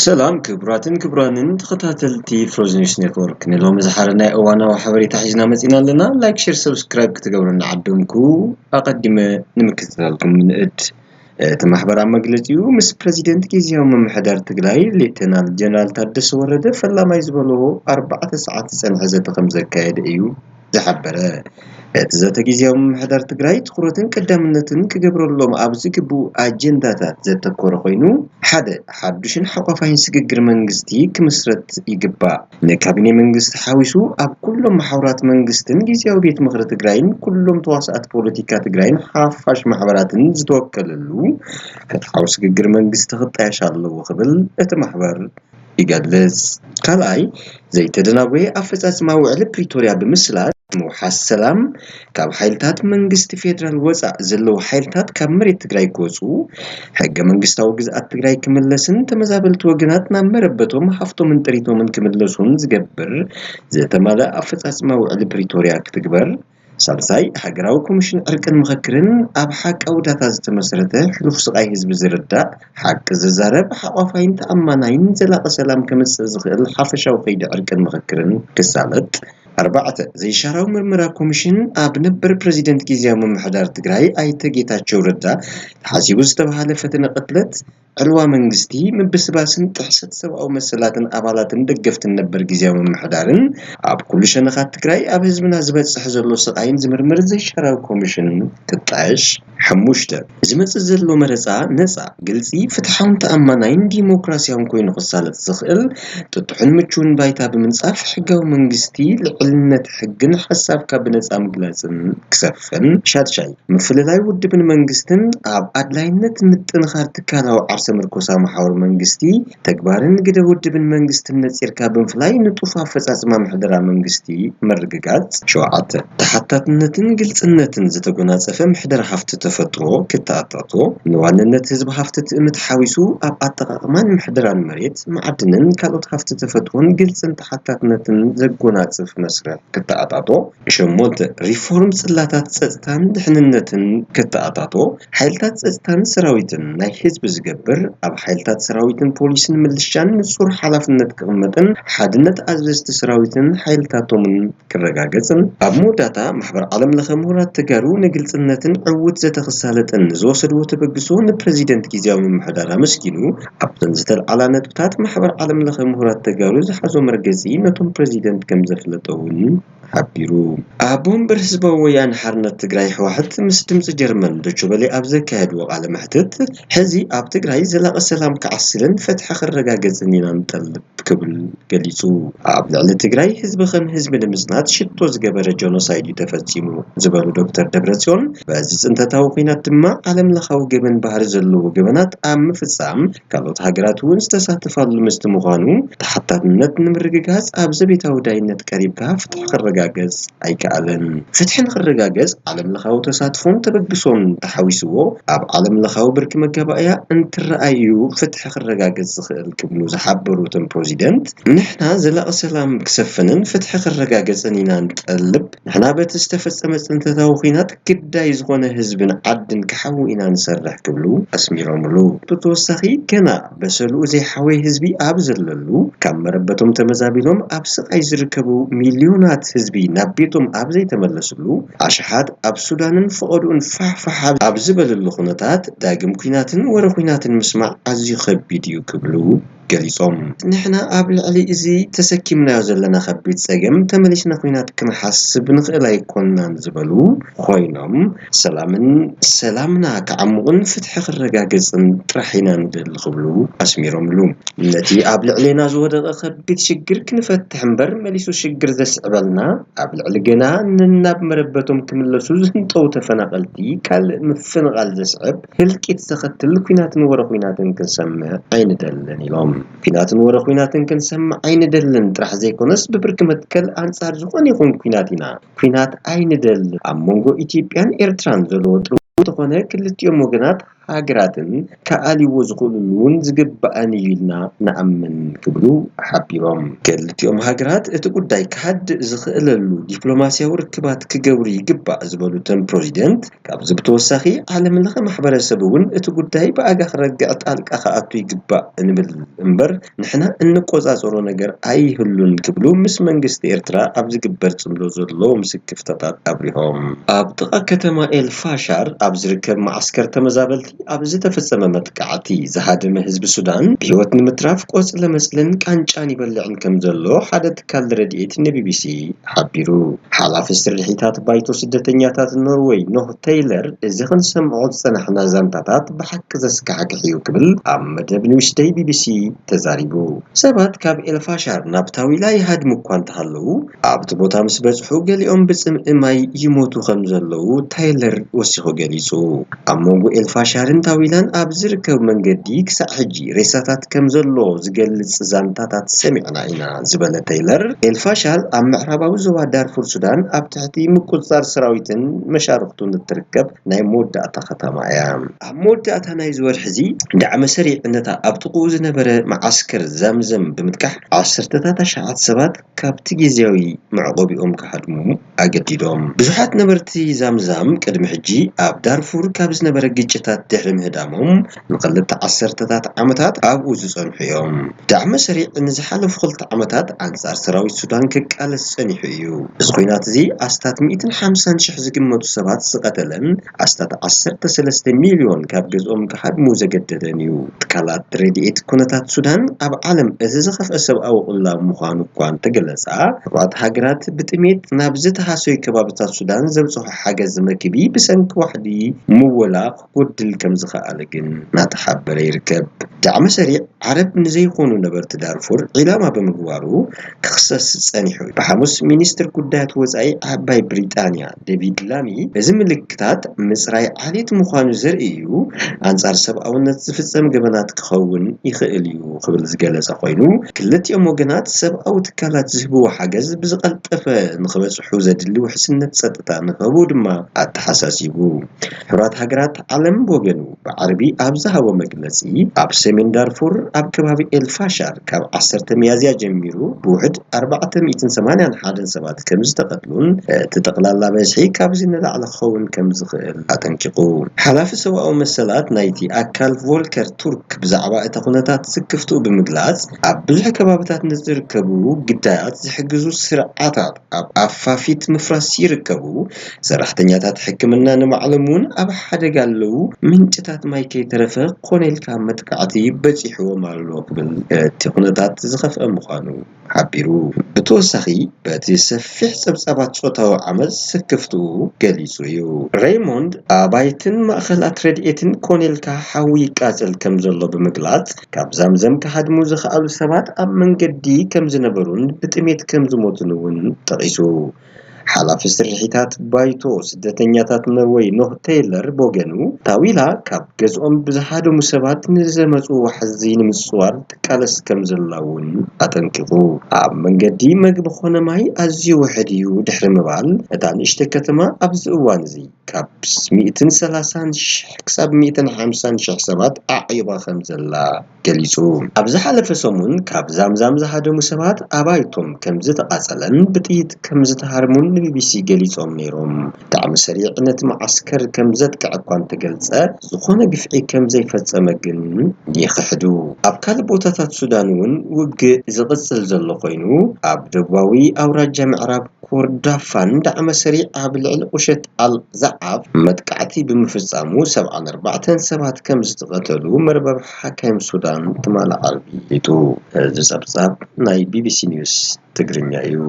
سلام كبراتن تخطاتلتي فروزنيوس نيتورك نلو مزحرنا اوانا وحبريتا حجنا مزينا لنا لايك شير سبسكرايب كتقبرنا عدومكو اقدم نمكتلالكم من اد تمحبر عم مجلتيو مس بريزيدنت كيزيو ممحدار تقلاي ليتنال جنرال تادس ورد فلا ما يزبلو 4 ساعات سنحزة خمسة كايد ايو زحبره تزات كيزيو ممحدار تقلاي تقرتن قدامنتن كقبرلهم ابزكبو اجنداتات زتكور خوينو حدشن حقفاين سججر منجستي كمسرت يقبا نكابيني منجست حاويسو اب كلهم محاورات منجستن جيزيو بيت مغرة تقراين كلهم تواصلات بوليتيكا تقراين حافاش محاوراتن زتوكللو فتحاو سججر منجست خطايا شالو وخبل اتمحبر يقدلس قالاي زي تدناوي افزاز موعد بريتوريا بمسلات موحى السلام كاب حيلتات منجست فيدرال وزع زلو حيلتات كاب مريت تقراي كوزو حق منجستاو جزءات تقراي كملسن تمزابلت وقناتنا مربتهم حفتو من تريتو من كملسون زقبر زي تمالا افزاز موعد بريتوريا كتقبر سالساي حقراو كوميشن اركن مخكرن اب حق او داتا زتمسرته حلوف سقاي حزب زردا حق ززارب حقافاين تاماناين زلاق سلام كمسزخل حفشاو قيد اركن مخكرن كسالت 4 زي شراو مرمرا كوميشن اب نبر بريزيدنت كيزيو ممحدار تقراي ايته ጌታቸው ረዳ حاسيبو ዝተባሃለ ፈተነ ቅጥለት ዕልዋ መንግስቲ ምብስባስን ጥሕሰት ሰብአው መሰላትን አባላትን ደገፍትን ነበር ጊዜያዊ መምሕዳርን አብ ኩሉ ሸነኻት ትግራይ አብ ህዝብና ዝበጽሕ ዘሎ ስቃይን ዝምርምር ዘይሸራው ኮሚሽን ክጣሽ حموشته ዝመጽ ዘሎ መረጻ ነጻ ግልጺ ፍትሐውን ተአማናይን ዲሞክራሲያውን ኮይኑ ክሳለጥ ዝኽእል ጥጥሑን ምቹን ባይታ ብምንጻፍ ሕጋዊ መንግስቲ ልዕልነት ሕግን ሐሳብካ በነጻ ምግላጽን ክሰፍን ሻድሻይ ምፍለላይ ውድብን መንግስትን አብ አድላይነት ምጥንኻር ትካላው ዓርሰ ምርኮሳ ማሐወር መንግስቲ ተግባርን ግደ ውድብን መንግስትን ነጽርካ በንፍላይ ንጡፍ አፈጻጽማ ማህደራ መንግስቲ መርግጋት ሸዋዓተ ተሐታትነትን ግልጽነትን ዝተጎናጸፈ ማህደራ ሀፍት ተፈጥሮ ክታጣጦ ንዋንነት ህዝብ ሀፍት ትእምት ሓዊሱ አብ አጠቃቅማን ማህደራን መሬት ማዕድንን ካልኦት ሀፍት ተፈጥሮን ግልጽን ተሐታትነትን ዘጎናጽፍ መስረት ክታጣጦ ሸሞንተ ሪፎርም ጽላታት ጸጥታን ድሕንነትን ክታጣጦ ኃይልታት ጸጥታን ሰራዊትን ናይ ህዝብ ዝገብር አብ ኃይልታት ሰራዊትን ፖሊስን ምልሻን ንጹር ሓላፍነት ቅመጥን ሓድነት አዝበስት ሰራዊትን ኃይልታቶምን ክረጋገጽን አብ ሞዳታ ማህበር ዓለም ለኸ ምሁራት ተጋሩ ንግልጽነትን ዕውት ዘተኸሳለጥን ዝወሰድዎ ተበግሶ ንፕሬዚደንት ጊዜያዊ መምሕዳር አመስኪኑ አብ ተንዝተልዓላ ነጥብታት ማህበር ዓለም ለኸ ምሁራት ተጋሩ ዝሓዞ መርገጺ ነቶም ፕሬዚደንት ከም ዘፍለጠውን حبيرو أبون برسبة ويان حرنا تجري واحد مستمز جرمن دشوبلي أبزك كهدو على محتد حزي أب تجري زلا السلام كعسلن فتح خرجا جزنينا نطلب قبل جليسو أب على تجري حزب خم حزب المزنات شتوز جبر جونوسايد يتفسيمو زبالو دكتور دبرسيون بعزز أنت توقينات ما علم لخو جبن بحر زلو جبنات أم في السام كالوت هجرات ونستسات فضل مستمغانو تحت نت نمرجاز أبزبي توداي نت قريب كاف تخرج رجاجز أي كألن فتحن الرجاجز علم لخاو تساتفون تبقسون تحويسوه أب علم لخاو برك مجابايا أنت رأيو فتح الرجاجز الكبنو زحبر وتم بريزيدنت نحنا زلا السلام كسفنن فتح الرجاجز أنينا نتقلب نحنا بتستفز أمس أنت توخينات كدا يزغون حزبنا عدن كحو إنا نسرح قبلو أسميرهم لو بتوسخي كنا بسلو زي حوي حزبي أبزللو كم مربتهم تمزابيلهم أبسط يزركبو مليونات حزبي نبيتم أبزي تملسلو عشحات أب سودانن فقدون فحفح أبزبل اللخنتات داقم كيناتن ورخيناتن مسمع عزي خب فيديو كبلو قليصهم نحنا قبل علي إزي تسكيمنا يزلنا خبيت ساقم تمليشنا خوينات كما حسب نخيلا يكوننا نزبلو خوينام سلامنا كعمغن فتح الرقاقزن ترحينا ندل خبلو أسميرهم لوم التي قبل علينا زودا خبيت شقر كنفتح مبر مليسو شقر ذا سعبلنا قبل علينا نناب مربتهم كملسو زنطو تفنقلتي كال مفنقل ذا سعب هلكي تسخدت الكوينات ورخوينات كنسمع عين دلني لهم ኩናትን ወረ ኩናትን ክንሰምዕ ኣይንደልን ጥራሕ ዘይኮነስ ብብርኪ መትከል አንጻር ዝኾነ ይኹን ኩናት ኢና ኩናት ኣይንደልን ኣብ መንጎ ኢትዮጵያን ኤርትራን ዘሎ ተኾነ ክልቲኦም ወገናት ሃገራትን ከኣሊዎ ዝኽእሉን ዝግባአን ኢልና ንኣምን ክብሉ ሓቢሮም ክልቲኦም ሃገራት እቲ ጉዳይ ካድ ዝኽእለሉ ዲፕሎማሲያዊ ርክባት ክገብሩ ይግባእ ዝበሉትን ፕሬዚደንት ካብዚ ብተወሳኺ ዓለም ለኸ ማሕበረሰብ እውን እቲ ጉዳይ ብኣጋ ክረግዕ ጣልቃ ከኣቱ ይግባእ እንብል እምበር ንሕና እንቆፃፀሮ ነገር ኣይህሉን ክብሉ ምስ መንግስቲ ኤርትራ ኣብ ዝግበር ጽምዶ ዘሎ ምስክፍተታት ኣብሪሆም ኣብ ጥቓ ከተማ ኤልፋሻር ኣብ ዝርከብ ማዓስከር ተመዛበልቲ ኣብ ዝተፈጸመ መጥቃዕቲ ዝሃደመ ህዝቢ ሱዳን ብህይወት ንምትራፍ ቆጽለ መስለን ቃንጫን ይበልዕን ከም ዘሎ ሓደ ትካል ረድኤት ንቢቢሲ ሓቢሩ ሓላፊ ስርሒታት ባይቶ ስደተኛታት ኖርዌይ ኖህ ቴይለር እዚ ክንሰምዖ ዝጸናሕና ዛንታታት ብሓቂ ዘስካሕክሕ እዩ ክብል ኣብ መደብ ኒውስደይ ቢቢሲ ተዛሪቡ ሰባት ካብ ኤልፋሻር ናብ ታዊላ ይሃድሙ እኳ እንተሃለዉ ኣብቲ ቦታ ምስ በጽሑ ገሊኦም ብጽምኢ ማይ ይሞቱ ከም ዘለዉ ታይለር ወሲኹ ገሊጹ ኣብ መንጎ ኤልፋሻርን ታዊላን ኣብ ዝርከብ መንገዲ ክሳዕ ሕጂ ሬሳታት ከም ዘሎ ዝገልጽ ዛንታታት ሰሚዕና ኢና ዝበለ ታይለር ኤልፋሻር ኣብ ምዕራባዊ ዞባ ዳርፉር ሱዳን ኣብ ትሕቲ ምቁጽጻር ሰራዊትን መሻርክቱን እትርከብ ናይ መወዳእታ ከተማ እያ ኣብ መወዳእታ ናይ ዝወር ሕዚ ዳዕመ ሰሪዕነታ ኣብ ጥቕኡ ዝነበረ ማዓስከር ዛምዘም ብምትካሕ ዓሰርተታት ኣሽዓት ሰባት ካብቲ ግዜያዊ መዕቆቢኦም ክሃድሙ ኣገዲዶም ብዙሓት ነበርቲ ዛምዛም ቅድሚ ሕጂ ኣብ ዳርፉር ካብ ዝነበረ ግጭታት ድሕሪ ምህዳሞም ንኽልተ ዓሰርተታት ዓመታት ኣብኡ ዝጸንሑ እዮም ዳዕመ ሰሪዕ ንዝሓለፉ ክልተ ዓመታት አንጻር ሰራዊት ሱዳን ክቃለስ ጸኒሑ እዩ እዚ ኩናት እዚ ኣስታት 150,000 ዝግመቱ ሰባት ዝቀተለን ኣስታት 13 ሚልዮን ካብ ገዝኦም ክሃድሙ ዘገደደን እዩ ትካላት ረድኤት ኩነታት ሱዳን ኣብ ዓለም እቲ ዝኸፍአ ሰብኣዊ ቁላብ ምዃኑ እኳ እንተገለጻ ኣርባዕተ ሃገራት ብጥሜት ናብ ዝተሃሰዩ ከባቢታት ሱዳን ዘብጽሑ ሓገዝ መክቢ ብሰንኪ ዋሕዲ ምውላኽ ጎድል ከም ዝኸኣለ ግን ናተሓበረ ይርከብ ዳዕመ ሰሪዕ ዓረብ ንዘይኮኑ ነበርቲ ዳርፉር ዒላማ ብምግባሩ ክኽሰስ ጸኒሑ ብሓሙስ ሚኒስትር ጉዳያት ወጻኢ ዓባይ ብሪጣንያ ዴቪድ ላሚ እዚ ምልክታት ምጽራይ ዓሌት ምዃኑ ዘርኢ እዩ አንጻር ሰብኣውነት ዝፍጸም ገበናት ክኸውን ይኽእል እዩ ክብል ዝገለጸ ኮይኑ ክልቲኦም ወገናት ሰብኣዊ ትካላት ዝህብዎ ሓገዝ ብዝቐልጠፈ ንኽበጽሑ ዘድሊ ውሕስነት ጸጥታ ንኽህቡ ድማ ኣተሓሳሲቡ ሕብራት ሃገራት ዓለም ወገኑ ብዓረቢ ኣብ ዝሃቦ መግለጺ ኣብ ሰሜን ዳርፉር ኣብ ከባቢ ኤልፋሻር ካብ 10 ሚያዝያ ጀሚሩ ብውሕድ 481 ሰባት ከም ዝተቐትሉን እቲ ጠቕላላ በዝሒ ካብዚ ንላዕሊ ክኸውን ከም ዝኽእል ኣጠንቂቑ ሓላፊ ሰብኣዊ መሰላት ናይቲ ኣካል ቮልከር ቱርክ ብዛዕባ እቲ ኩነታት ዝክፍትኡ ብምግላጽ ኣብ ብዙሕ ከባቢታት ንዝርከቡ ግዳያት ዝሕግዙ ስርዓታት ኣብ ኣፋፊት ምፍራስ ይርከቡ ሰራሕተኛታት ሕክምና ንባዕሎም ኣብ ሓደጋ ኣለዉ ምንጭታት ማይ ከይተረፈ ኮነልካ መጥቃዕቲ በፂሕዎም ኣሎ ክብል እቲ ኩነታት ዝኸፍአ ምዃኑ ሓቢሩ ብተወሳኺ በቲ ሰፊሕ ፀብጻባት ጾታዊ ዓመፅ ዝክፍትኡ ገሊጹ እዩ ሬይሞንድ ኣባይትን ማእኸላት ረድኤትን ኮነልካ ሓዊ ይቃጸል ከም ዘሎ ብምግላጽ ካብ ዛምዘም ክሃድሙ ዝኽኣሉ ሰባት ኣብ መንገዲ ከም ዝነበሩን ብጥሜት ከም ዝሞቱን እውን ጠቒሱ ሓላፊ ስርሒታት ባይቶ ስደተኛታት ኖርዌይ ኖህ ቴይለር ቦገኑ ታዊላ ካብ ገዝኦም ብዝሃደሙ ሰባት ንዘመፁ ዋሕዚ ንምጽዋር ትቃለስ ከም ዘላውን ኣጠንቂቑ ኣብ መንገዲ መግቢ ኾነ ማይ ኣዝዩ ውሕድ እዩ ድሕሪ ምባል እታ ንእሽተ ከተማ ኣብዚ እዋን እዚ ካብ 130,000 ክሳብ 150,000 ሰባት ኣዕይባ ከም ዘላ ገሊጹ ኣብ ዝሓለፈ ሰሙን ካብ ዛምዛም ዝሃደሙ ሰባት ኣባይቶም ከም ዝተቃጸለን ብጥይት ከም ዝተሃርሙን ንቢቢሲ ገሊጾም ነይሮም ዳዕመ ሰሪዕ ነቲ ማዓስከር ከም ዘጥቅዕ እኳ እንተገልጸ ዝኾነ ግፍዒ ከም ዘይፈጸመ ግን ይኽሕዱ ኣብ ካልእ ቦታታት ሱዳን እውን ውግእ ዝቕጽል ዘሎ ኮይኑ ኣብ ደቡባዊ ኣውራጃ ምዕራብ ኮርዳፋን ዳዕመ ሰሪዕ ኣብ ልዕሊ ቁሸት ኣልዛዓፍ መጥቃዕቲ ብምፍጻሙ 74 ሰባት ከም ዝተቐተሉ መርበብ ሓካይም ሱዳን ትማል ዓርቢቱ ዝጸብጻብ ናይ ቢቢሲ ኒውስ ትግርኛ እዩ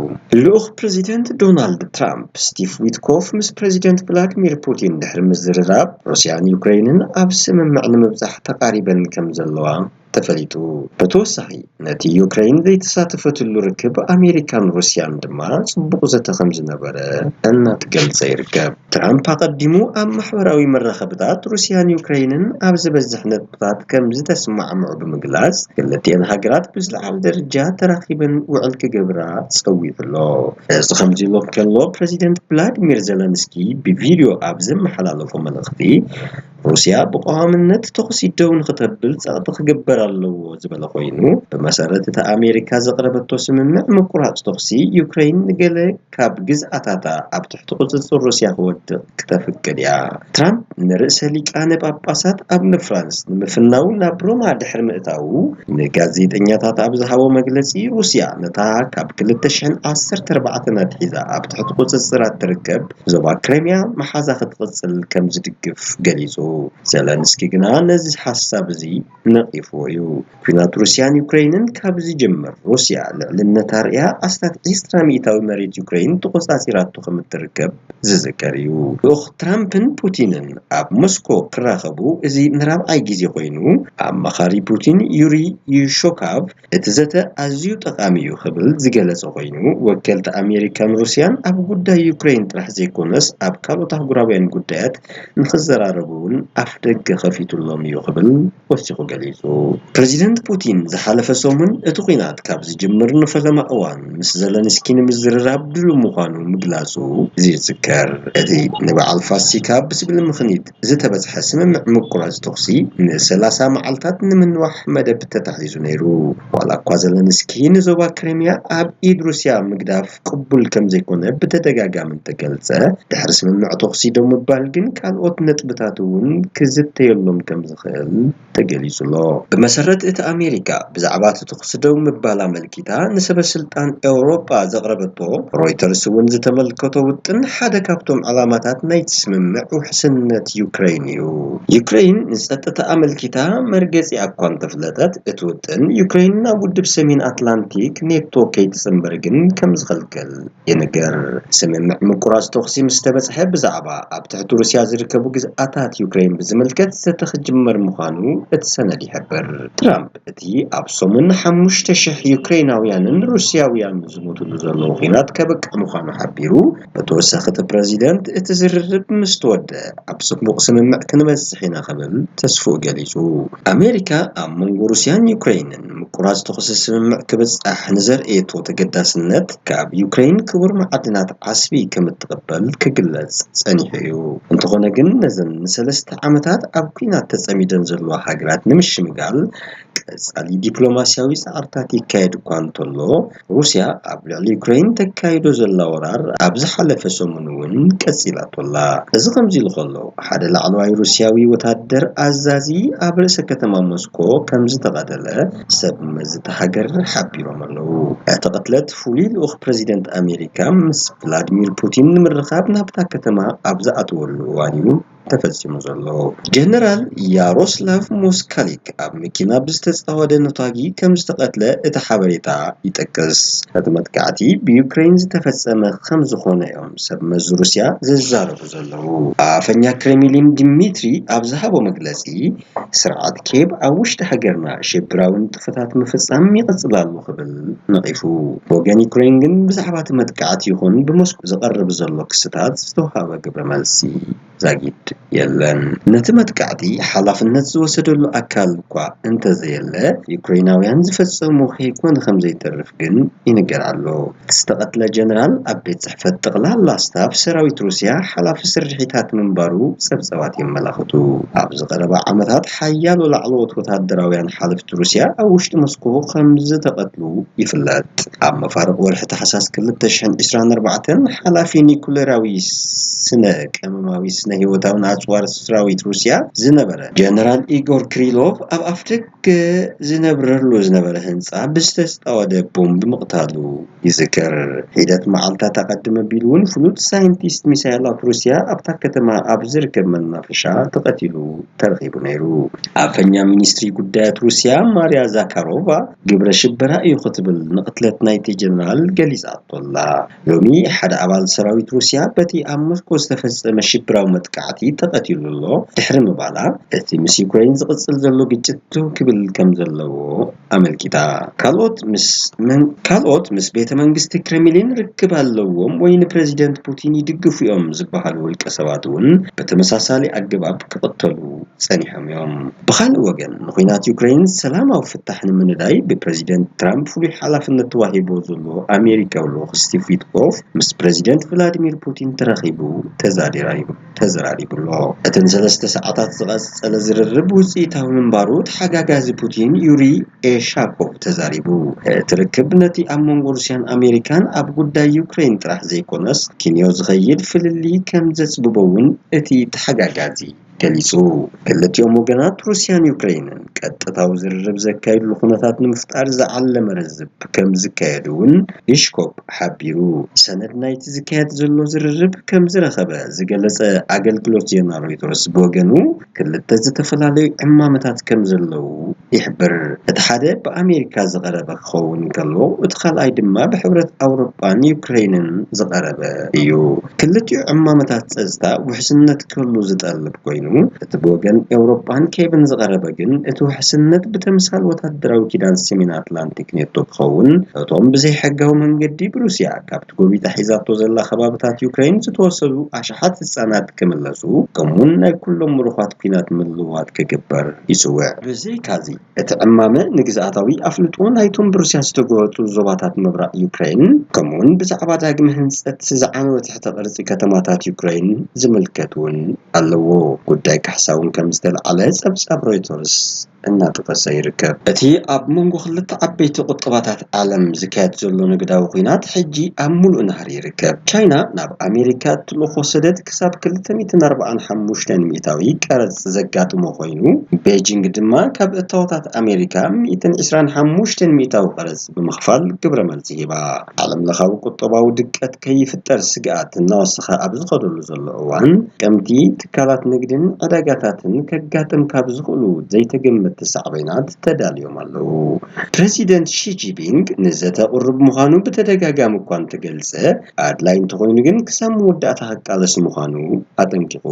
ልኡኽ ፕሬዚደንት ዶናልድ ትራምፕ ስቲቭ ዊትኮፍ ምስ ፕሬዚደንት ቭላድሚር ፑቲን ድሕሪ ምዝርራብ ሩስያን ዩክሬንን ኣብ ስምምዕ ንምብጻሕ ተቃሪበን ከም ዘለዋ ተፈሊጡ በተወሳኺ ነቲ ዩክሬን ዘይተሳተፈትሉ ርክብ ኣሜሪካን ሩስያን ድማ ጽቡቕ ዘተኸም ዝነበረ እናትገልጸ ይርከብ ትራምፕ ኣቐዲሙ ኣብ ማሕበራዊ መራኸብታት ሩስያን ዩክሬንን ኣብ ዝበዝሕ ነጥብታት ከም ዝተስማዕምዑ ብምግላጽ ክልቲአን ሃገራት ብዝለዓለ ደረጃ ተራኺበን ውዕል ክገብራ ጸዊዑሎ እዚ ከምዚ ኢሉ ከሎ ፕረዚደንት ቭላድሚር ዘለንስኪ ብቪድዮ ኣብ ዘመሓላለፎ መልእኽቲ ሩስያ ብቋምነት ተኹሲ ደው ንኽተብል ጸቕጢ ክግበር ኣለዎ ዝበለ ኮይኑ ብመሰረት እቲ ኣሜሪካ ዘቕረበቶ ስምምዕ ምቁራጽ ተኹሲ ዩክሬን ንገለ ካብ ግዝኣታታ ኣብ ትሕቲ ቁጽጽር ሩስያ ክወድቕ ክትፍቅድ እያ ትራምፕ ንርእሰ ሊቃነ ጳጳሳት ኣብ ፍራንስ ንምፍናው ናብ ሮማ ድሕሪ ምእታው ንጋዜጠኛታት ኣብ ዝሃቦ መግለጺ ሩስያ ነታ ካብ 2014 ኣትሒዛ ኣብ ትሕቲ ቁጽጽር እትርከብ ዞባ ክሬምያ መሓዛ ክትቕጽል ከም ዝድግፍ ገሊጹ ዘለንስኪ ግና ነዚ ሓሳብ እዚ ነቒፉ እዩ ኩናት ሩስያን ዩክሬንን ካብ ዝጅምር ሩስያ ልዕልነታ ርያ ኣስታት 20 ሚእታዊ መሬት ዩክሬን ተቆጻጺራቶ ከም እትርከብ ዝዝከር እዩ ዶኽ ትራምፕን ፑቲንን ኣብ ሞስኮ ክራኸቡ እዚ ንራብዓይ ግዜ ኮይኑ ኣማኻሪ ፑቲን ዩሪ ዩሾካቭ እቲ ዘተ ኣዝዩ ጠቃሚ እዩ ክብል ዝገለጸ ኮይኑ ወከልቲ ኣሜሪካን ሩስያን ኣብ ጉዳይ ዩክሬን ጥራሕ ዘይኮነስ ኣብ ካልኦት ኣህጉራውያን ጉዳያት ንኽዘራረቡን ኣፍ ደገ ከፊቱሎም እዩ ክብል ወሲኹ ገሊጹ ፕረዚደንት ፑቲን ዝሓለፈ ሰሙን እቲ ኩናት ካብ ዝጅምር ንፈለማ እዋን ምስ ዘለንስኪ ንምዝርራብ ድሉ ምዃኑ ምግላጹ ዝዝከር እቲ ንበዓል ፋሲካ ብስብል ምኽኒት ዝተበጽሐ ስምምዕ ምቁራጽ ተኹሲ ን30 መዓልታት ንምንዋሕ መደብ ተታሒዙ ነይሩ ዋላ እኳ ዘለንስኪ ንዞባ ክሬምያ ኣብ ኢድ ሩስያ ምግዳፍ ቅቡል ከም ዘይኮነ ብተደጋጋሚ ተገልጸ ድሕሪ ስምምዕ ተኹሲ ደው ምባል ግን ካልኦት ነጥብታት እውን ክዝተየሎም ከም ዝኽእል ተገሊጹሎ ብመሰረት እቲ ኣሜሪካ ብዛዕባ ተኹሲ ደው ምባል ኣመልኪታ ንሰበስልጣን ኤውሮጳ ዘቕረበቶ ሮይተርስ እውን ዝተመልከቶ ውጥን ሓደ ካብቶም ዓላማታት ናይቲ ስምምዕ ውሕስነት ዩክሬን እዩ ዩክሬን ንጸጥታ ኣመልኪታ መርገጺ እኳ እንተፍለጠት እቲ ውጥን ዩክሬን ናብ ውድብ ሰሜን ኣትላንቲክ ኔቶ ከይትጽምበር ግን ከም ዝኸልክል ይንገር ስምምዕ ምቁራጽ ተኹሲ ምስ ተበጽሐ ብዛዕባ ኣብ ትሕቲ ሩስያ ዝርከቡ ግዝኣታት ዩክሬን ብዝምልከት ዝተኽጅመር ምዃኑ እቲ ሰነድ ይሕብር ትራምፕ እቲ ኣብ ሰሙን 5,000 ዩክሬናውያንን ሩስያውያን ዝሞቱሉ ዘለዉ ኩናት ከበቃ ምዃኑ ሓቢሩ በተወሳኺ እቲ ፕረዚደንት እቲ ዝርርብ ምስ ተወድአ ኣብ ጽቡቕ ስምምዕ ክንበጽሕ ኢና ክብል ተስፍኡ ገሊጹ ኣሜሪካ ኣብ መንጎ ሩስያን ዩክሬንን ምቁራጽ ተኹሲ ስምምዕ ክበጽሕ ንዘርእየቶ ተገዳስነት ካብ ዩክሬን ክቡር መዓድናት ዓስቢ ከም እትቕበል ክግለጽ ጸኒሑ እዩ እንተኾነ ግን ነዘን 3 ዓመታት ኣብ ኩናት ተጸሚደን ዘለዋ ሃገራት ንምሽምጋል ቀጻሊ ዲፕሎማስያዊ ጻዕርታት ይካየድ እኳ እንተሎ ሩስያ ኣብ ልዕሊ ዩክሬን ተካይዶ ዘላ ወራር ኣብ ዝሓለፈ ሰሙን እውን ቀጺላቶላ እዚ ከምዚ ኢሉ ከሎ ሓደ ላዕለዋይ ሩስያዊ ወታደር ኣዛዚ ኣብ ርእሰ ከተማ ሞስኮ ከም ዝተቐተለ ሰብ መዝቲ ሃገር ሓቢሮም ኣለዉ እቲ ቅትለት ፍሉይ ልኡኽ ፕረዚደንት ኣሜሪካ ምስ ቭላድሚር ፑቲን ንምርኻብ ናብታ ከተማ ኣብ ዝኣተወሉ እዋን እዩ ተፈጺሙ ዘሎ ጀነራል ያሮስላቭ ሞስካሊክ ኣብ መኪና ብዝተጻወደ ነታጊ ከም ዝተቐትለ እቲ ሓበሬታ ይጠቅስ እቲ መጥቃዕቲ ብዩክሬን ዝተፈጸመ ከም ዝኾነ እዮም ሰብ መዝ ሩስያ ዝዛረቡ ዘለዉ ኣፈኛ ክሬምሊን ዲሚትሪ ኣብ ዝሃቦ መግለጺ ስርዓት ኬብ ኣብ ውሽጢ ሃገርና ሽብራውን ጥፍታት ምፍጻም ይቕጽላሉ ክብል ነቒፉ ወገን ዩክሬን ግን ብዛዕባ እቲ መጥቃዕቲ ይኹን ብሞስኮ ዝቐርብ ዘሎ ክስታት ዝተውሃበ ግብረ መልሲ ዛጊድ የለን ነቲ መጥቃዕቲ ሓላፍነት ዝወሰደሉ ኣካል እኳ እንተዘየለ ዩክሬናውያን ዝፈጸሙ ከይኮነ ከም ዘይተርፍ ግን ይንገር ኣሎ ዝተቐትለ ጀነራል ኣብ ቤት ጽሕፈት ጠቕላላ ስታፍ ሰራዊት ሩስያ ሓላፊ ስርሒታት ምንባሩ ጸብጸባት የመላኽቱ ኣብ ዝቐረባ ዓመታት ሓያሎ ላዕለዎት ወታደራውያን ሓለፍቲ ሩስያ ኣብ ውሽጢ ሞስኮ ከም ዝተቐትሉ ይፍለጥ ኣብ መፋርቕ ወርሒ ታሕሳስ 2024 ሓላፊ ኒኩሌራዊ ስነ ቀመማዊ ስነ ህይወታዊ ኣጽዋር ሰራዊት ሩስያ ዝነበረ ጀነራል ኢጎር ክሪሎቭ ኣብ ኣፍደገ ዝነበረ ህንጻ ብዝተጻወደ ቦምብ ምቕታሉ ይዝከር ሂደት መዓልታት ተቐድመ ቢሉን ፍሉጥ ሳይንቲስት ሚሳይላት ሩስያ ኣብታ ከተማ ኣብ ዝርከብ መናፈሻ ተቐቲሉ ተረኺቡ ነይሩ አፈኛ ሚኒስትሪ ጉዳያት ሩሲያ ማሪያ ዛካሮቫ ግብረ ሽበራ ይኸትብል ንቅትለት ናይቲ ጀነራል ገሊጻቶላ ሎሚ ሓደ አባል ሰራዊት ሩሲያ በቲ ኣብ ሞስኮ ዝተፈጸመ ሽብራዊ መጥቃዕቲ ተቀቲሉሎ ድሕሪ ምባላ እቲ ምስ ዩክሬን ዝቅጽል ዘሎ ግጭት ክብል ከም ዘለዎ አመልኪታ ካልኦት ምስ ቤተ መንግስት ክሬምሊን ርክብ ኣለዎም ወይን ፕሬዚደንት ፑቲን ይድግፉኦም ዝበሃሉ ውልቀ ሰባቱን በተመሳሳሊ አግባብ ክቅተሉ ጸኒሖም እዮም በኻልእ ወገን ንኹናት ዩክሬን ሰላማዊ ፍታሕ ንምንዳይ ብፕሬዚደንት ትራምፕ ፍሉይ ሓላፍነት ተዋሂቦ ዘሎ አሜሪካዊ ልኡኽ ስቲቭ ዊትኮፍ ምስ ፕሬዚደንት ቭላዲሚር ፑቲን ተራኺቡ ተዘራሪብሎ እተን 3 ሰዓታት ዝቐጸለ ዝርርብ ውጽኢታዊ ምንባሩ ተሓጋጋዚ ፑቲን ዩሪ ኤሻኮቭ ተዛሪቡ ትርክብ ነቲ ኣብ መንጎ ሩስያን አሜሪካን ኣብ ጉዳይ ዩክሬን ጥራሕ ዘይኮነስ ኪንዮ ዝኸይድ ፍልሊ ከም ዘጽብበውን እቲ ተሓጋጋዚ ገሊጹ ክልቲኦም ወገናት ሩስያን ዩክሬንን ቀጥታው ዝርርብ ዘካይድሉ ኩነታት ንምፍጣር ዝዓለመ ረዝብ ከም ዝካየዱን ኢሽኮፕ ሓቢሩ ሰነድ ናይቲ ዝካየድ ዘሎ ዝርርብ ከም ዝረኸበ ዝገለጸ አገልግሎት ዜና ሮይተርስ በወገኑ ክልተ ዝተፈላለዩ ዕማመታት ከም ዘለው ይሕብር እቲ ሓደ በአሜሪካ ዝቀረበ ክኸውን ከሎ እቲ ካልኣይ ድማ ብሕብረት አውሮፓን ዩክሬንን ዝቀረበ እዩ ክልቲኡ ዕማመታት ጸጥታ ውሕስነት ክህሉ ዝጠልብ ኮይኑ እቲ በወገን አውሮፓን ኬብን ዝቀረበ ግን እቲ ውሕስነት ብተምሳል ወታደራዊ ኪዳን ሰሜን አትላንቲክ ኔቶ ክኸውን እቶም ብዘይ ሕጋዊ መንገዲ ብሩሲያ ካብቲ ጎቢጣ ሒዛቶ ዘላ ከባቢታት ዩክሬን ዝተወሰዱ ኣሽሓት ህጻናት ክምለሱ ከምኡን ናይ ኩሎም ምሩኻት ኩናት ምልውዋጥ ክግበር ይጽውዕ ብዘይ ካዚ እቲ ዕማመ ንግዛኣታዊ ኣፍልጦ ናይቶም ብሩሲያ ዝተጎበጡ ዞባታት ምብራቕ ዩክሬን ከምኡን ብዛዕባ ዳግመ ህንጸት ዝዓነወ ትሕተ ቅርጺ ከተማታት ዩክሬን ዝምልከቱን ኣለዎ ጉዳይ ካሕሳውን ከም ዝተለዓለ ጸብጻብ ሮይተርስ እናጠቀሰ ይርከብ እቲ ኣብ መንጎ ክልተ ዓበይቲ ቁጥባታት ዓለም ዝካየድ ዘሎ ንግዳዊ ኩናት ሕጂ ኣብ ሙሉእ ናህሪ ይርከብ ቻይና ናብ አሜሪካ ትልእኮ ሰደድ ክሳብ 245 ሚእታዊ ቀረጽ ዘጋጥሞ ኮይኑ ቤጂንግ ድማ ካብ እታወታት አሜሪካ 125 ሚእታዊ ቀረጽ ብምኽፋል ግብረ መልሲ ሂባ ዓለም ለኻዊ ቁጠባዊ ድቀት ከይፍጠር ስግኣት እናወሰኸ ኣብ ዝኸደሉ ዘሎ እዋን ቀምቲ ትካላት ንግድን ዕዳጋታትን ከጋጥም ካብ ዝኽእሉ ዘይተገመተ ተሳዕበይናት ተዳልዮም ኣለዉ ፕሬዚደንት ሺ ጂንፒንግ ንዘተ ቁርብ ምዃኑ በተደጋጋሚ እኳ እንተገልጸ ኣድላይ እንተኾይኑ ግን ክሳብ መወዳእታ ከቃለስ ምዃኑ ኣጠንቂቑ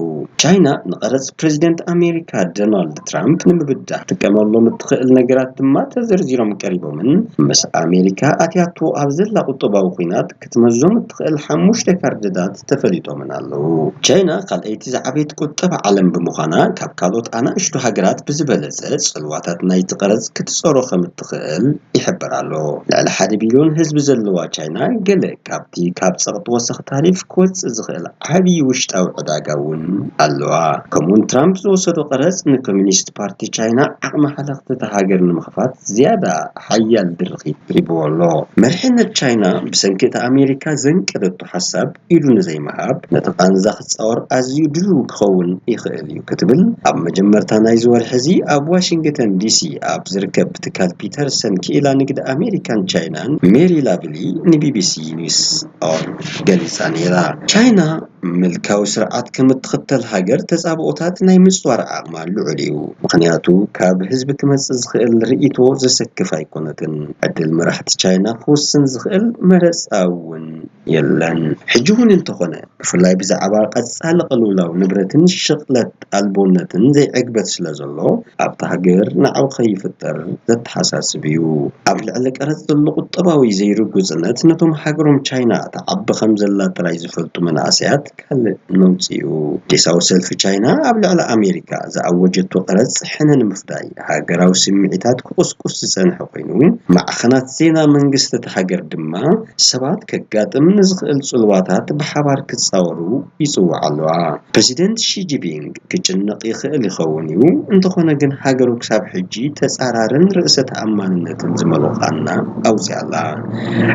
ቻይና ንቀረጽ ፕሬዚደንት አሜሪካ ዶናልድ ትራምፕ ንምብዳሕ ትጥቀመሎም እትኽእል ነገራት ድማ ተዘርዚሮም ቀሪቦምን ምስ አሜሪካ ኣትያቶ ኣብ ዘላ ቁጠባዊ ኩናት ክትመዞም እትኽእል 5 ካርድታት ተፈሊጦምን ኣለዉ ቻይና ካልአይቲ ዝዓበየት ቁጠባ ዓለም ብምዃና ካብ ካልኦት ኣናእሽቱ ሃገራት ብዝበለጸ ጽልዋታት ናይቲ ቀረጽ ክትጸሮ ከም እትኽእል ይሕብራሎ ልዕሊ 1 ቢልዮን ህዝቢ ዘለዋ ቻይና ገለ ካብቲ ካብ ጸቕጥ ወሰኽ ታሪፍ ክወጽእ ዝኽእል ዓብዪ ውሽጣዊ ዕዳጋውን ኣለዋ ከምኡን ትራምፕ ዝወሰዶ ቀረጽ ንኮሚኒስት ፓርቲ ቻይና ዓቕሚ ሓለኽቲ ሃገር ንምኽፋት ዝያዳ ሓያል ድርኺት ሪብዎሎ መርሕነት ቻይና ብሰንኪ አሜሪካ ዘንቀደቱ ሓሳብ ኢሉ ንዘይመሃብ ነቲ ቃንዛ ክጻወር ኣዝዩ ድልው ክኸውን ይኽእል እዩ ክትብል ኣብ መጀመርታ ናይ ዝወርሒ እዚ ኣብ ዋሽንግተን ዲሲ ኣብ ዝርከብ ትካል ፒተርሰን ክኢላ ንግዲ አሜሪካን ቻይናን ሜሪ ላቭሊ ንቢቢሲ ኒውስ ገሊጻ ነይራ ቻይና ምልካዊ ስርዓት ከምትኽተል ሃገር ተጻብኦታት ናይ ምጽዋር ዓቕማ ልዑል እዩ ምኽንያቱ ካብ ህዝቢ ክመጽእ ዝኽእል ርእይቶ ዘሰክፍ ኣይኮነትን ዕድል መራሕቲ ቻይና ክውስን ዝኽእል መረጻውን የለን ሕጂ እውን እንተኾነ ብፍላይ ብዛዕባ ቀጻሊ ቅልውላው ንብረትን ሽቕለት ኣልቦነትን ዘይዕግበት ስለ ዘሎ ኣብታ ሃገር ንዓው ከይፍጠር ዘተሓሳስብ እዩ ኣብ ልዕሊ ቀረጽ ዘሎ ቁጠባዊ ዘይርጉጽነት ነቶም ሃገሮም ቻይና ተዓቢ ከም ዘላ ጥራይ ዝፈልጡ መናእሰያት ካልእ መውፅኡ ዴሳው ሰልፊ ቻይና ኣብ ልዕሊ አሜሪካ ዝኣወጀቶ ቀረጽ ሕነን ምፍዳይ ሃገራዊ ስምዒታት ክቁስቁስ ዝጸንሐ ኮይኑ ማዕኸናት ዜና መንግስቲ ሃገር ድማ ሰባት ከጋጥም ንዝኽእል ጽልዋታት ብሓባር ክጻወሩ ይጽውዓ ኣለዋ ፕሬዚደንት ሺ ጂንፒንግ ክጭነቕ ይኽእል ይኸውን እዩ እንተኾነ ግን ሃገሩ ክሳብ ሕጂ ተጻራርን ርእሰ ተኣማንነትን ዝመልኻና ኣውፅያላ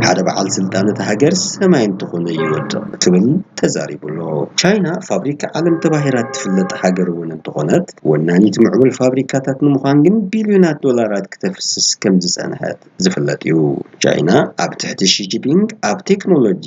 ሓደ በዓል ስልጣን ሃገር ሰማይ እንተኾነ ይወድቕ ትብል ተዛሪቡሎ ቻይና ፋብሪካ ዓለም ተባሂራ ትፍለጥ ሃገር እውን እንተኾነት ወናኒት ምዕቡል ፋብሪካታት ንምዃን ግን ቢልዮናት ዶላራት ከተፍስስ ከም ዝጸንሐት ዝፍለጥ እዩ ቻይና ኣብ ትሕቲ ሺ ጂንፒንግ ኣብ ቴክኖሎጂ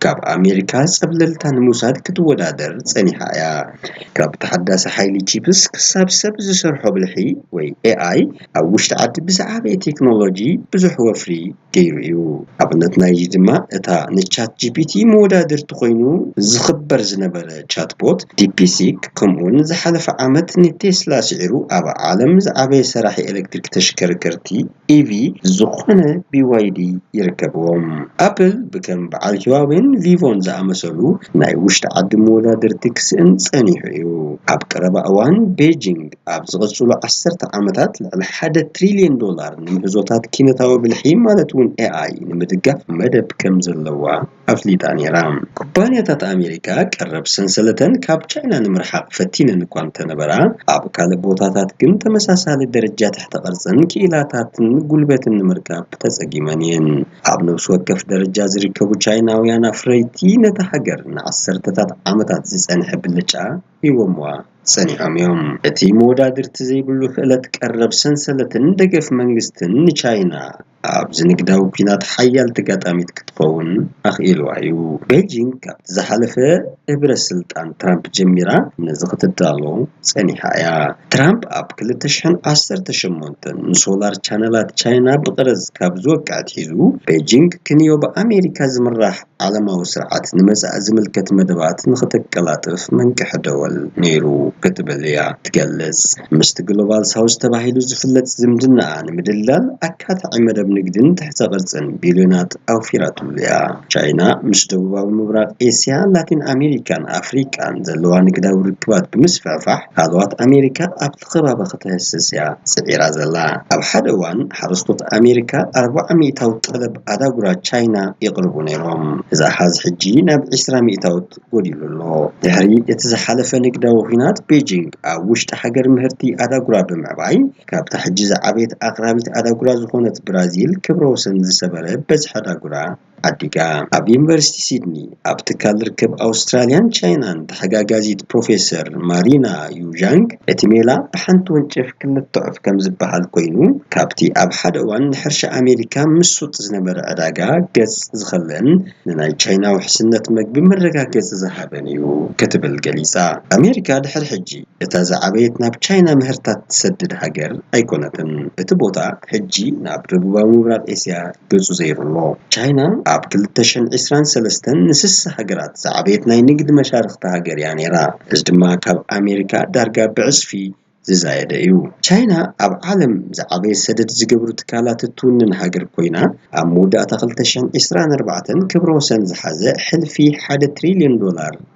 كاب أمريكا سبللتان موساد كتودادر صنيحايا كاب تحدث حيلي تشيبس كساب سبز سرحو بالحي وي AI أو وشت عد بزعابي تكنولوجي بزح وفري كيريو أبنت نايجي دما اتا نتشات جي بي تي مودادر تخوينو زخبر زنبر تشات بوت دي بي سيك كمون زحلف عامت نتيسلا سعرو أبا عالم زعابي سراحي إلكتريك تشكركرتي EV زخونة BYD يركبهم أبل بكم بعال هواوين فيفون زعمسلو ناي وشت عد مودادر تكسن صنيحيو أب قرب أوان بيجينغ أب زغسلو 10 عامتات لحد $1 تريليون نمهزوتات كينتاو بالحين مالتون AI نمدقف مدب كم زلوا أفليتان يرام كوبانيات أمريكا قرب سنسلتن كاب تشاينا نمرحق فتينا نكوان تنبرا أب كالبوتاتات كن تمساسال الدرجات تحت قرصن كيلاتات قلبت نمركاب تسقيمانين أب نفس وقف درجة زركبو تشاينا ويانا فريتي نتحقر نعسرتات عامتات زيسان حب اللجا يوموا صنيعهم يوم اتي مودادر تزيبلو خلت قرب سنسلتن دقف منغستن تشاينا أبز نقداو كينات حيال تقاطاميت كتخون أخيلو عيو بيجينغ كاب زحلفة إبرا سلطان ترامب جميرا نزغت الدالو صنيحايا ترامب أب كل تشحن 10 تشمونتن سولار چانلات تشاينا بقرز كاب زوقعت حيزو بيجينغ كنيو بأمريكا زمراح على ما وسرعات نمزع زملكة مدبات نختك كلاتف منكح دول نيرو كتب ليا تقلص مست جلوبال ساوث تباهيلو زفلت زمدنا عن مدلل أكاد عمد نقدن تحت قرصن بليونات أو فيرات ليا تشاينا مش دبوباو مبراق إسيا لاتين أمريكان أفريكان زلوان نقداو ركبات بمسفعفح هالوات أمريكا أبتخبا بختهسسيا سعيرا زلا أو حدوان حرصتوت أمريكا 400 طلب أداقرا تشاينا يقربو نيروم إذا حاز حجي ناب 200 قوليلو الله دهري يتزحلف نقداو هنات بيجينغ أو وشت حجر مهرتي أداقرا بمعباي كاب تحجز عبيت أقرابيت أداقرا زخونة برازيل كبروسن زسبرة بزح أداقرا عديقا أب يونيفرسيتي سيدني أب تكال ركب أوستراليان تشاينان تحقاقازيت بروفيسور مارينا يوجانغ اتميلا بحانت ونشف كل الطعف كم زبها الكوينو كابتي أب حدوان حرش أمريكا مسوط زنبر عداقا قز زخلن لناي تشاينا وحسنة مقبي مرقا قز زهابنيو كتب القليسة أمريكا دحر حجي اتازع عبيت ناب تشاينا مهرتات تسدد حقر أيكونتن اتبوتا حجي ناب ربوبا مبراق إسيا قزو زير الله تشاينا أب كل تشن 23 نسس حقرات زعبيت ناي نقد مشارخ تهاجر يعني را ازدما كاب أمريكا دارقا بعصفي زايدة ايو تشاينا أب عالم زعبي سدد زقبرو تكالات التونن هاجر كوينا أمودا تغلتشن 24 كبروسن زحازة حلفي $1 تريليون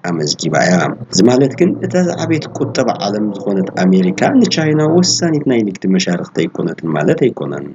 أمزجي بايا زمالتكن اتزعبيت كتب عالم زخونة أمريكا نتشاينا وسانيت ناي نقد مشارخ تيكونت المالات يكونن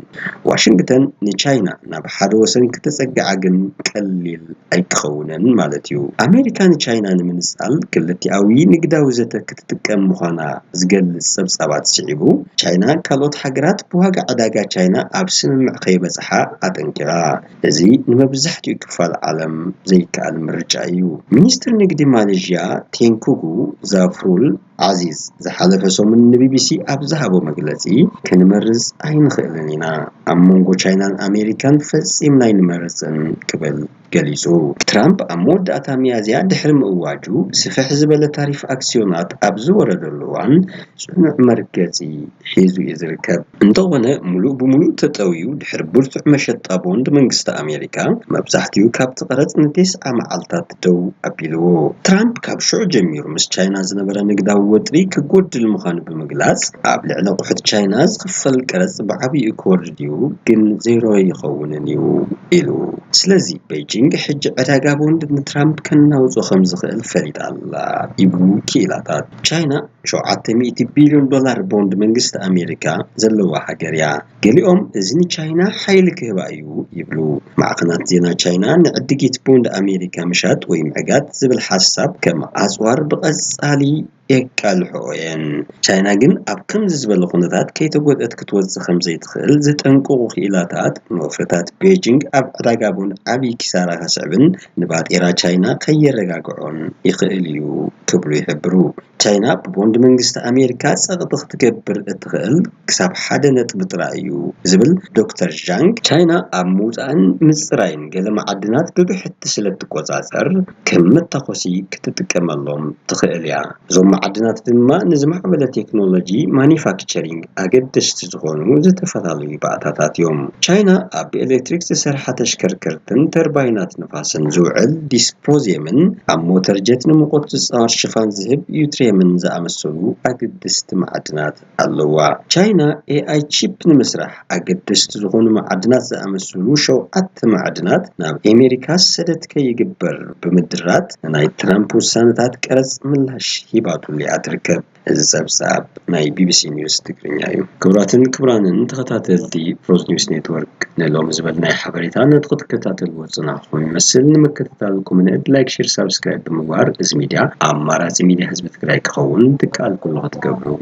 واشنطن نتشاينا ناب حدوسن كتسقعاقن قليل أيكخونن مالتيو أمريكا نتشاينا نمنسأل كلتي أوي نقداوزة كتتكم مخانا زقل سبسابات سعيبو تشاينا كالوت حقرات بوهاق عداقا تشاينا أبسم معقيبة صحا أتنكرا لذي نمبزحتو كفال عالم زي كالم رجعيو منيستر نقدي ماليزيا تينكوغو زافرول عزيز زحالف سومن بي بي سي أبزهابو مقلتي كنمرز أين خيلنينا أمونغو تشاينا أمريكان فسيم ناين مرسن كبل قليسو ترامب أمود أتاميازيا دحرم أواجو سفح زبالة تاريف أكسيونات أبزو وردلوان صنع مركزي حيزو يزركب انتوانا ملو بملو تتاويو دحر برتع مشت أبوند منقست أمريكا مبزحتيو كاب تقرط نتيس عالتات دو أبيلو ترامب كاب شعو جمير مس تشاينا زنبرا نقداو وطري كقود المخان بمقلاس قابل عنا قحد تشاينا زخفل كرز بعبي إكورديو كن زيرو يخوننيو إلو سلازي بيجينغ حج عراقا بوند ترامب كناوزو 5 فريد الله يبو كيلاتات تشاينا شو $100 بليون بوند منقست أمريكا زلوا حقريا قليهم إذن تشاينا حيل كهبايو يبلو مع قناة زينا تشاينا نعدقيت بوند أمريكا مشات ويمعقات زبل حساب كما أزوار بقصالي يكالحوين تشاينا جن أب كم زبل خندات كي تقول اتكتوز 5 تخيل زت انقو خيلاتات موفرتات بيجينغ أب عراقا بوند عبي كسارة سعبن نبات إيرا تشاينا كي يرقاقعون يخيليو كبرو يحبرو تشاينا ببوند قند منجست أمريكا سقط تكبر التخيل كسب حدا نتبترأيو زبل دكتور جانغ تشاينا أموت عن مصرين قال معدنات ببحث تسلت قوزاتر كم التقوسي كتتكمل لهم تخيل يا زوم معدنات ما نزمع عمل تكنولوجي مانيفاكتشرينج أقدش تزغونو زتفضلوا بعثات يوم تشاينا أب إلكتريك تسرح تشكركرتن ترباينات نفاسن زوعل ديسبوزيمن أم موتر جت نمقط تصار شفان ذهب يوتريمن زعمسلو أقدست معدنات اللوا تشاينا AI chip نمسرح أقدست تزغونو معدنات زعمسلو شو معدنات ناب أمريكا سدت كي يجبر بمدرات ناي ترامب وسانتات كرز ملهش هيباتو اللي أتركب الزبزاب ناي BBC نيوز تقرينيايو كبرانن تخطاتلتي فروز نيوز نيتورك نلوم زبلنا حبريتان ندخل كتاتل وصنا خوي مسل نمكتتالكم من لايك شير سبسكرايب بمغوار از ميديا أمارا زي ميديا حزب تقراي كخون تكال كل تقبرو